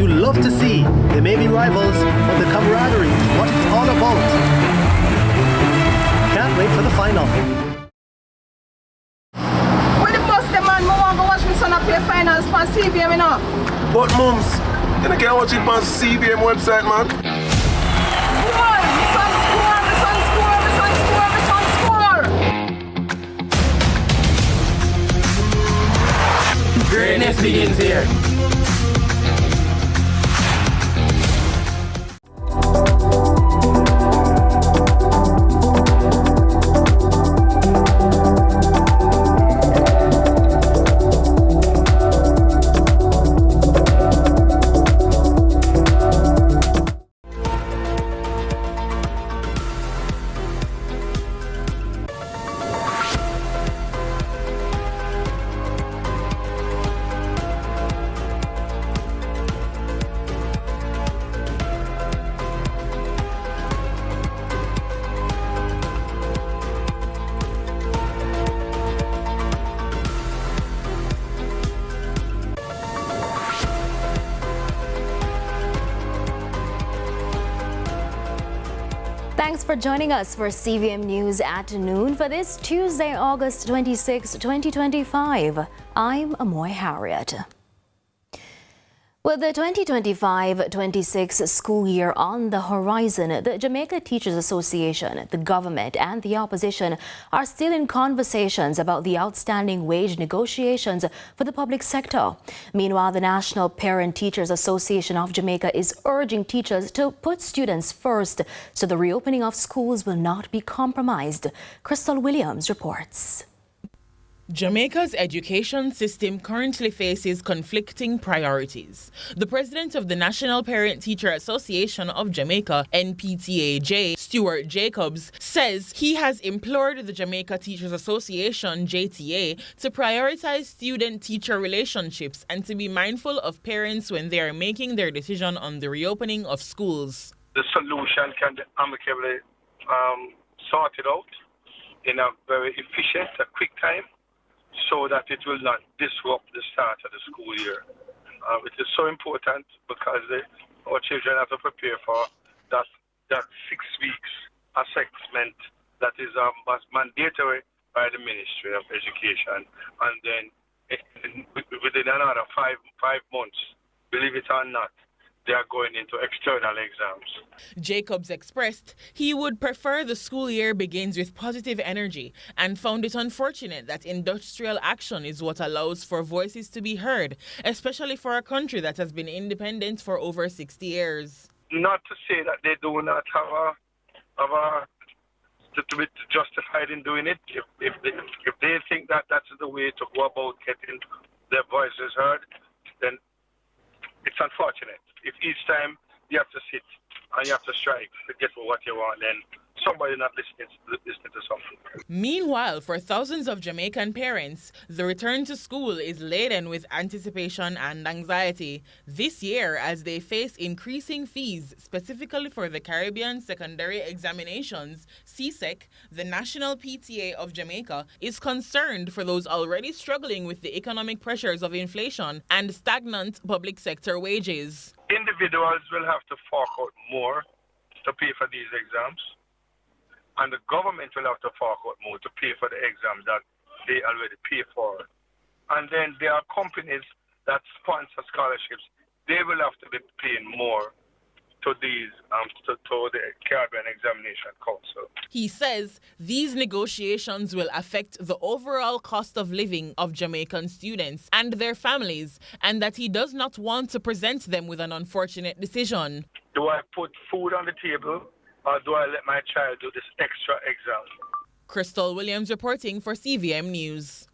you love to see. They may be rivals, but the camaraderie is what it's all about. Can't wait for the final. When the bus the man, I want to watch my son play finals on CVM, you know. But mums, you can't watch it on CVM website, man. Score! My son score! My son score! My son score! My son score! Greatness begins here. Thanks for joining us for CVM News at noon for this Tuesday, August 26, 2025. I'm Amoy Harriet. With the 2025-26 school year on the horizon, the Jamaica Teachers Association, the government and the opposition are still in conversations about the outstanding wage negotiations for the public sector. Meanwhile, the National Parent Teachers Association of Jamaica is urging teachers to put students first so the reopening of schools will not be compromised. Crystal Williams reports. Jamaica's education system currently faces conflicting priorities. The president of the National Parent Teacher Association of Jamaica, NPTAJ, Stuart Jacobs, says he has implored the Jamaica Teachers Association, JTA, to prioritize student-teacher relationships and to be mindful of parents when they are making their decision on the reopening of schools. The solution can be amicably sorted out in a very efficient, quick time, so that it will not disrupt the start of the school year. It is so important because our children have to prepare for that 6 weeks assessment that is mandatory by the Ministry of Education. And then within another five months, believe it or not, they are going into external exams. Jacobs expressed he would prefer the school year begins with positive energy and found it unfortunate that industrial action is what allows for voices to be heard, especially for a country that has been independent for over 60 years. Not to say that they do not to be justified in doing it. If they think that that's the way to go about getting their voices heard, then it's unfortunate. If each time you have to sit and you have to strike to get what you want, then somebody not listening to something. Meanwhile, for thousands of Jamaican parents, the return to school is laden with anticipation and anxiety this year as they face increasing fees, specifically for the Caribbean Secondary Examinations. CSEC, the National PTA of Jamaica, is concerned for those already struggling with the economic pressures of inflation and stagnant public sector wages. Individuals will have to fork out more to pay for these exams, and the government will have to fork out more to pay for the exams that they already pay for. And then there are companies that sponsor scholarships. They will have to be paying more to these to the Caribbean Examination Council. He says these negotiations will affect the overall cost of living of Jamaican students and their families, and that he does not want to present them with an unfortunate decision. Do I put food on the table, or do I let my child do this extra exam? Crystal Williams reporting for CVM News.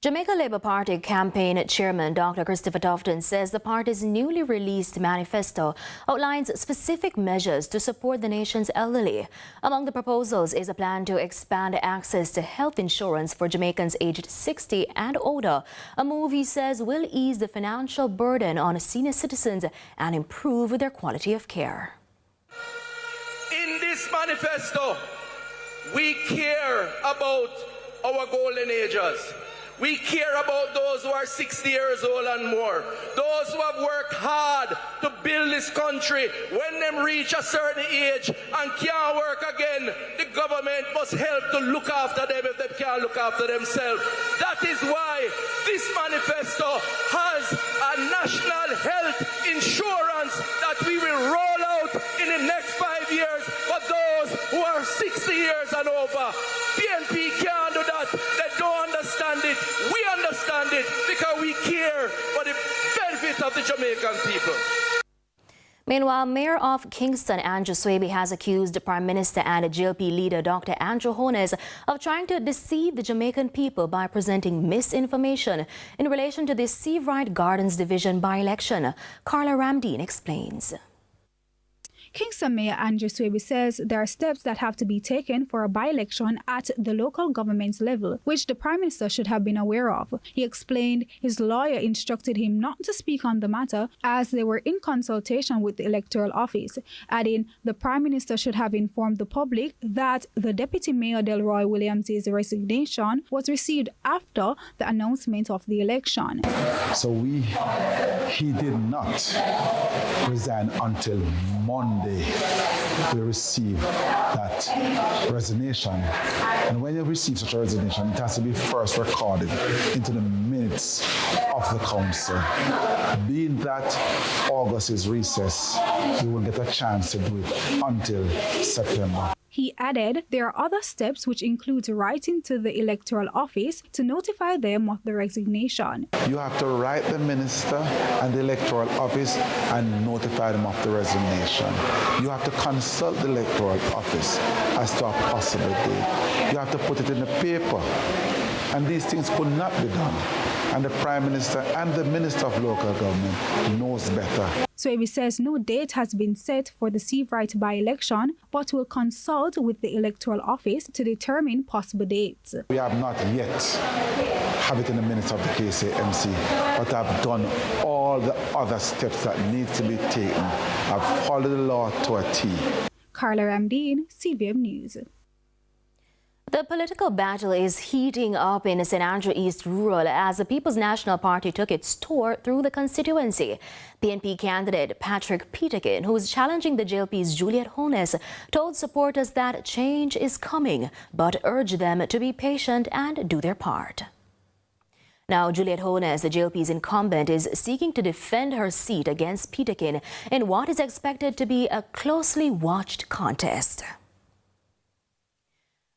Jamaica Labour Party campaign chairman Dr. Christopher Tufton says the party's newly released manifesto outlines specific measures to support the nation's elderly. Among the proposals is a plan to expand access to health insurance for Jamaicans aged 60 and older, a move he says will ease the financial burden on senior citizens and improve their quality of care. In this manifesto, we care about our golden ages. We care about those who are 60 years old and more. Those who have worked hard to build this country. When them reach a certain age and can't work again, the government must help to look after them if they can't look after themselves. That is why this manifesto has a national health insurance that we will roll out in the next 5 years for those who are 60 years and over. PNP can't do that. They don't understand it. We understand it because we care for the benefit of the Jamaican people. Meanwhile, Mayor of Kingston, Andrew Swaby, has accused the Prime Minister and GLP leader Dr. Andrew Holness of trying to deceive the Jamaican people by presenting misinformation in relation to the Seavright Gardens Division by-election. Carla Ramdeen explains. Kingston Mayor Andrew Swaby says there are steps that have to be taken for a by-election at the local government level, which the Prime Minister should have been aware of. He explained his lawyer instructed him not to speak on the matter as they were in consultation with the Electoral Office, adding the Prime Minister should have informed the public that the Deputy Mayor Delroy Williams' resignation was received after the announcement of the election. So he did not resign until Monday. We received that resignation. And when you receive such a resignation, it has to be first recorded into the minutes of the council. Being that August is recess, you will get a chance to do it until September. He added there are other steps which include writing to the Electoral Office to notify them of the resignation. You have to write the minister and the Electoral Office and notify them of the resignation. You have to consult the Electoral Office as to a possible date. You have to put it in the paper. And these things could not be done. And the Prime Minister and the Minister of Local Government knows better. Swaby says no date has been set for the Seavright by-election, but will consult with the Electoral Office to determine possible dates. We have not yet have it in the minutes of the KCMC, but I've done all the other steps that need to be taken. I've followed the law to a T. Carla Ramdeen, CVM News. The political battle is heating up in St. Andrew East Rural as the People's National Party took its tour through the constituency. PNP candidate Patrick Peterkin, who is challenging the JLP's Juliet Holness, told supporters that change is coming, but urged them to be patient and do their part. Now, Juliet Holness, the JLP's incumbent, is seeking to defend her seat against Peterkin in what is expected to be a closely watched contest.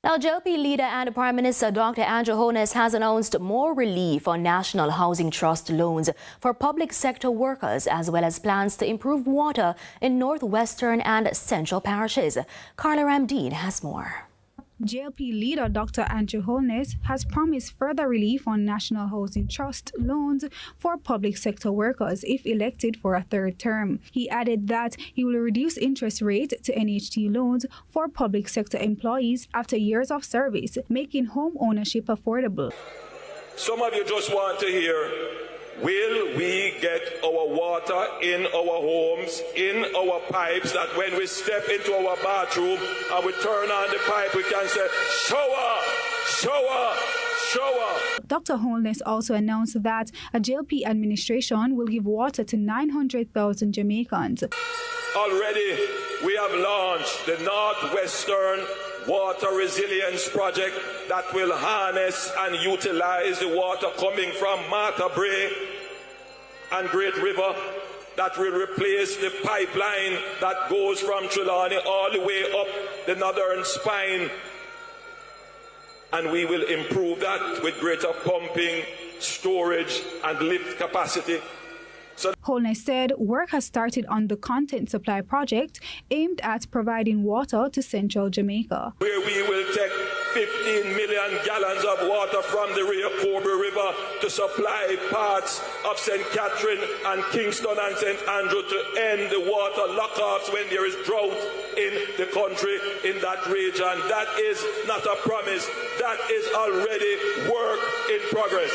Now, JLP leader and Prime Minister Dr. Andrew Holness has announced more relief on National Housing Trust loans for public sector workers, as well as plans to improve water in northwestern and central parishes. Carla Ramdeen has more. JLP leader Dr. Andrew Holness has promised further relief on National Housing Trust loans for public sector workers if elected for a third term. He added that he will reduce interest rate to NHT loans for public sector employees after years of service, making home ownership affordable. Some of you just want to hear, will we get our water in our homes, in our pipes, that when we step into our bathroom and we turn on the pipe, we can say, shower, shower, shower. Dr. Holness also announced that a JLP administration will give water to 900,000 Jamaicans. Already, we have launched the Northwestern Water Resilience Project that will harness and utilize the water coming from Martha Brae and Great River, that will replace the pipeline that goes from Trelawney all the way up the northern spine. And we will improve that with greater pumping, storage, and lift capacity. Holness said work has started on the content supply project aimed at providing water to central Jamaica, where we will take 15 million gallons of water from the Rio Cobre River to supply parts of St. Catherine and Kingston and St. Andrew to end the water lockoffs when there is drought in the country, in that region. That is not a promise. That is already work in progress.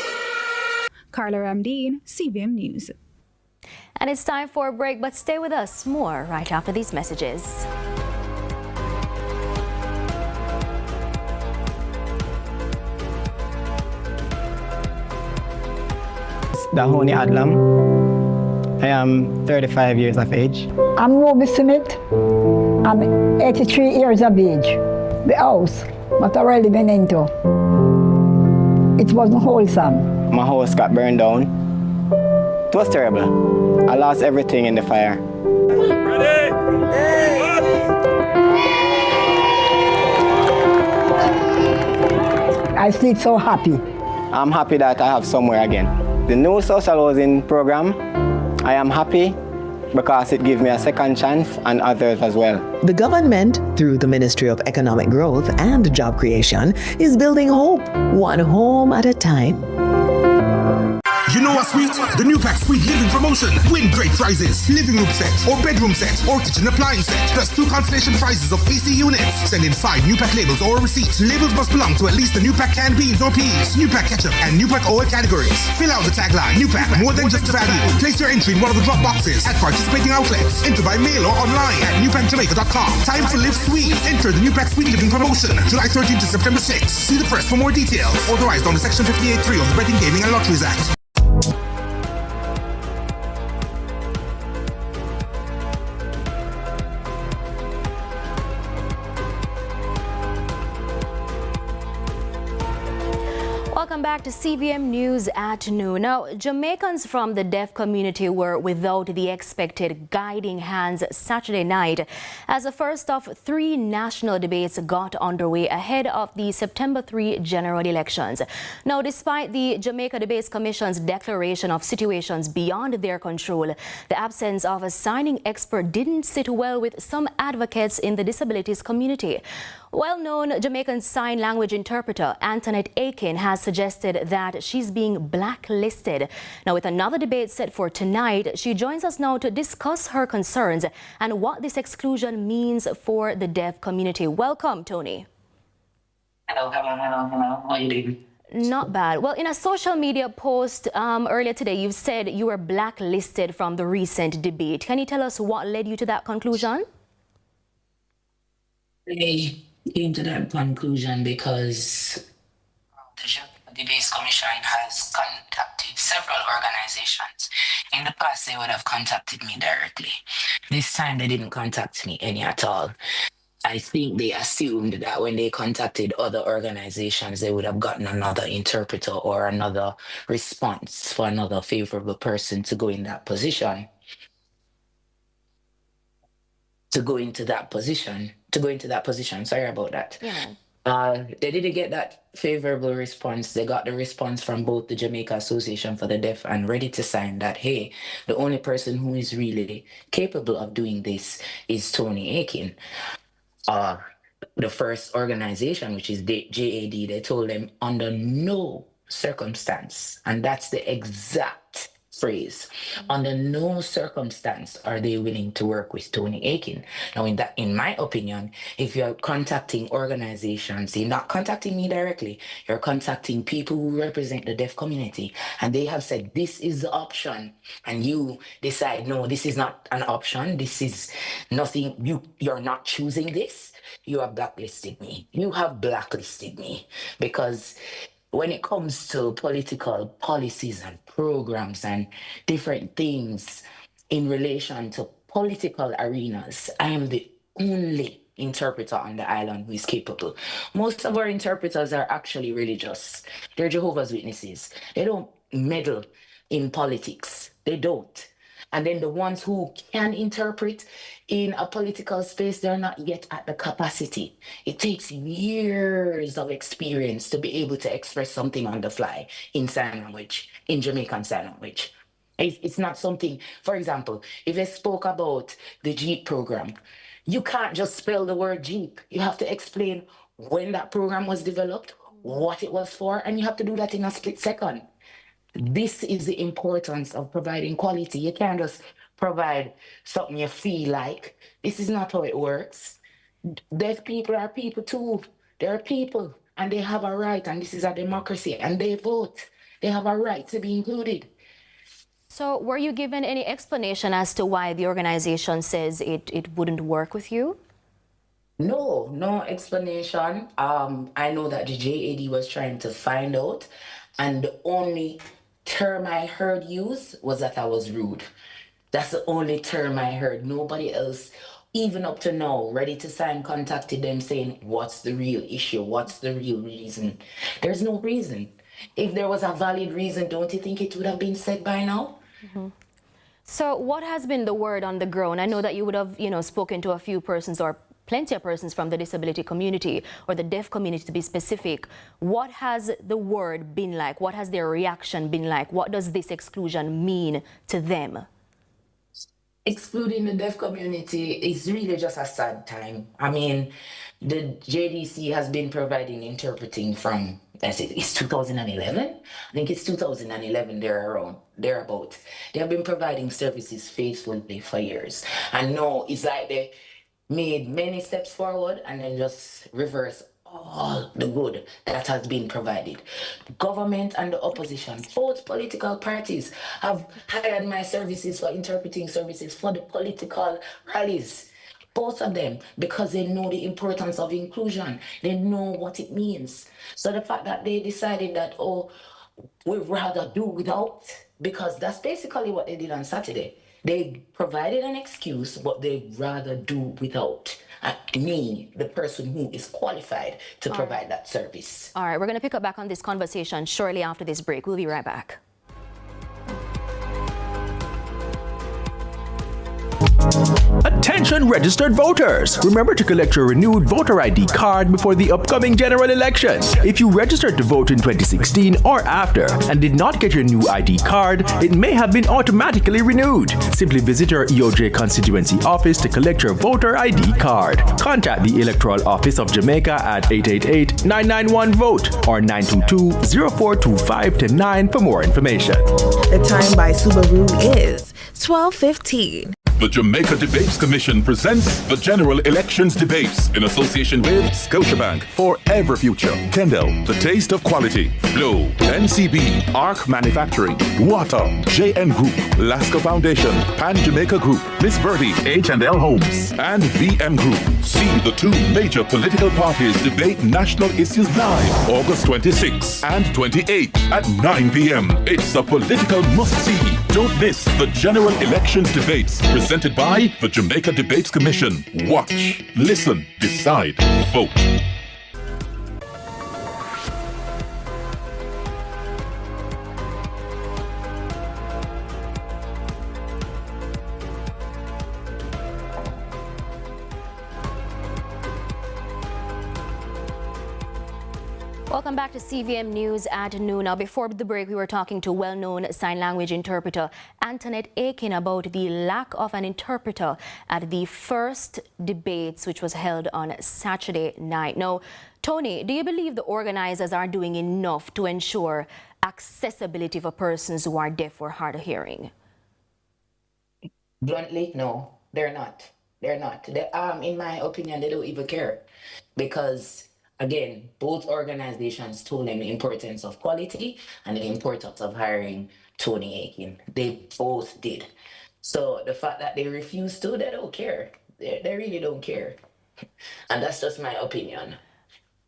Carla Ramdeen, CVM News. And it's time for a break, but stay with us. More right after these messages. Dahoni Adlam. I am 35 years of age. I'm Ruby Smith. I'm 83 years of age. The house what I really been into, it wasn't wholesome. My house got burned down. It was terrible. I lost everything in the fire. Ready? I still so happy. I'm happy that I have somewhere again. The new social housing program, I am happy because it gives me a second chance and others as well. The government, through the Ministry of Economic Growth and Job Creation, is building hope, one home at a time. You know what's sweet? The new pack sweet living promotion. Win great prizes. Living room set, or bedroom set, or kitchen appliance set. Plus 2 consolation prizes of AC units. Send in 5 new pack labels or receipts. Labels must belong to at least the new pack canned beans or peas, new pack ketchup, and new pack oil categories. Fill out the tagline. New pack, more than just value. Place your entry in one of the drop boxes at participating outlets. Enter by mail or online at newpackjamaica.com. Time to live sweet. Enter the new pack sweet living promotion. July 13th to September 6th. See the press for more details. Authorized under Section 58.3 of the Betting, Gaming and Lotteries Act. Welcome back to CVM News at noon. Now, Jamaicans from the deaf community were without the expected guiding hands Saturday night as the first of 3 national debates got underway ahead of the September 3 general elections. Now, despite the Jamaica Debates Commission's declaration of situations beyond their control, the absence of a signing expert didn't sit well with some advocates in the disabilities community. Well-known Jamaican sign language interpreter Antoinette Aiken has suggested that she's being blacklisted. Now, with another debate set for tonight, she joins us now to discuss her concerns and what this exclusion means for the deaf community. Welcome, Tony. Hello. How are you doing? Not bad. Well, in a social media post earlier today, you said you were blacklisted from the recent debate. Can you tell us what led you to that conclusion? I came to that conclusion because the Debates Commission has contacted several organizations. In the past, they would have contacted me directly. This time, they didn't contact me any at all. I think they assumed that when they contacted other organizations, they would have gotten another interpreter or another response for another favorable person to go in that position. To go into that position, sorry about that. Yeah. They didn't get that favorable response. They got the response from both the Jamaica Association for the Deaf and Ready to Sign that, hey, the only person who is really capable of doing this is Tony Aiken. The first organization, which is JAD, they told them under no circumstance, and that's the exact phrase, under no circumstance are they willing to work with Tony Aiken. Now, in my opinion, if you're contacting organizations, you're not contacting me directly, you're contacting people who represent the deaf community, and they have said this is the option, and you decide, no, this is not an option, this is nothing, you're not choosing this, you have blacklisted me. You have blacklisted me because when it comes to political policies and programs and different things in relation to political arenas, I am the only interpreter on the island who is capable. Most of our interpreters are actually religious. They're Jehovah's Witnesses. They don't meddle in politics. They don't. And then the ones who can interpret in a political space, they're not yet at the capacity. It takes years of experience to be able to express something on the fly in sign language, in Jamaican sign language. It's not something, for example, if they spoke about the Jeep program, you can't just spell the word Jeep. You have to explain when that program was developed, what it was for, and you have to do that in a split second. This is the importance of providing quality. You can't just provide something you feel like. This is not how it works. Deaf people are people too. They're people and they have a right, and this is a democracy, and they vote. They have a right to be included. So were you given any explanation as to why the organization says it wouldn't work with you? No explanation. I know that the JAD was trying to find out, and the only term I heard used was that I was rude. That's the only term I heard. Nobody else, even up to now, Ready to Sign contacted them saying, what's the real issue? What's the real reason? There's no reason. If there was a valid reason, don't you think it would have been said by now? So what has been the word on the ground? I know that you would have, spoken to a few persons or plenty of persons from the disability community or the deaf community to be specific. What has the word been like? What has their reaction been like? What does this exclusion mean to them? Excluding the deaf community is really just a sad time. I mean, the JDC has been providing interpreting from, it's 2011? I think it's 2011, thereabout. They have been providing services faithfully for years. And now it's like they made many steps forward and then just reverse all the good that has been provided. The government and the opposition, both political parties, have hired my services for interpreting services for the political rallies. Both of them, because they know the importance of inclusion. They know what it means. So the fact that they decided that, oh, we'd rather do without, because that's basically what they did on Saturday. They provided an excuse, but they'd rather do without. Me, the person who is qualified to provide that service. All right, we're going to pick up back on this conversation shortly after this break. We'll be right back. Attention registered voters! Remember to collect your renewed voter ID card before the upcoming general election. If you registered to vote in 2016 or after and did not get your new ID card, it may have been automatically renewed. Simply visit your EOJ constituency office to collect your voter ID card. Contact the Electoral Office of Jamaica at 888-991-VOTE or 922-0425-9 for more information. The time by Subaru is 12:15. The Jamaica Debates Commission presents the General Elections Debates in association with Scotiabank, Forever Future, Kendall, The Taste of Quality, Flow, NCB, ARC Manufacturing, Water, JN Group, Lasco Foundation, Pan Jamaica Group, Miss Birdie, H&L Homes, and VM Group. See the two major political parties debate national issues live August 26 and 28 at 9 p.m. It's a political must-see. Don't miss the General Elections Debates presented by the Jamaica Debates Commission. Watch, listen, decide, vote. Welcome back to CVM News at noon. Now, before the break, we were talking to well-known sign language interpreter Antoinette Aiken about the lack of an interpreter at the first debates, which was held on Saturday night. Now, Tony, do you believe the organizers are doing enough to ensure accessibility for persons who are deaf or hard of hearing? Bluntly, no, they're not. They're not. They, in my opinion, they don't even care because, again, both organizations told them the importance of quality and the importance of hiring Tony Aiken. They both did. So the fact that they refuse to, they don't care. They really don't care. And that's just my opinion.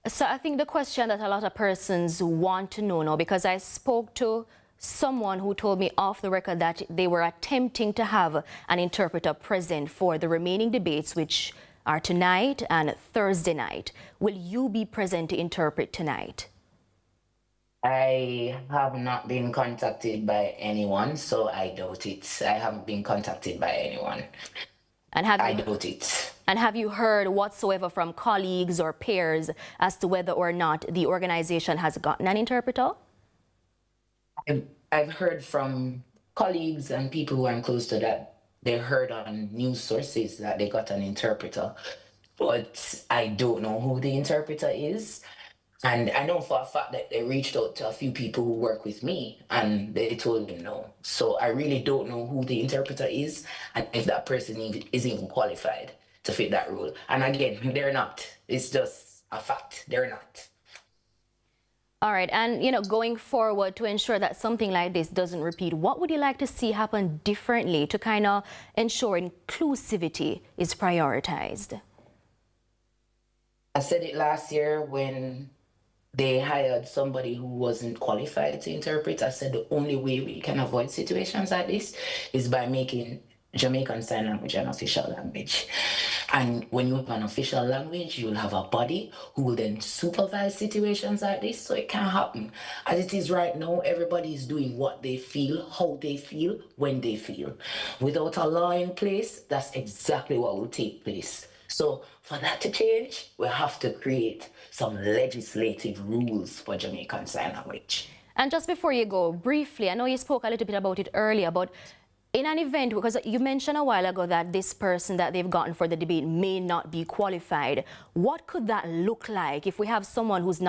So I think the question that a lot of persons want to know now, because I spoke to someone who told me off the record that they were attempting to have an interpreter present for the remaining debates, which are tonight and Thursday night. Will you be present to interpret tonight? I have not been contacted by anyone, so I doubt it. I haven't been contacted by anyone. And I doubt it. And have you heard whatsoever from colleagues or peers as to whether or not the organization has gotten an interpreter? I've heard from colleagues and people who I'm close to that they heard on news sources that they got an interpreter, but I don't know who the interpreter is. And I know for a fact that they reached out to a few people who work with me and they told me no. So I really don't know who the interpreter is and if that person is even qualified to fit that role. And again, they're not. It's just a fact. They're not. All right. And, going forward to ensure that something like this doesn't repeat, what would you like to see happen differently to kind of ensure inclusivity is prioritized? I said it last year when they hired somebody who wasn't qualified to interpret. I said the only way we can avoid situations like this is by making Jamaican Sign Language an official language. And when you have an official language, you'll have a body who will then supervise situations like this so it can't happen. As it is right now, everybody is doing what they feel, how they feel, when they feel. Without a law in place, that's exactly what will take place. So for that to change, we have to create some legislative rules for Jamaican Sign Language. And just before you go, briefly, I know you spoke a little bit about it earlier, but in an event, because you mentioned a while ago that this person that they've gotten for the debate may not be qualified, what could that look like if we have someone who's not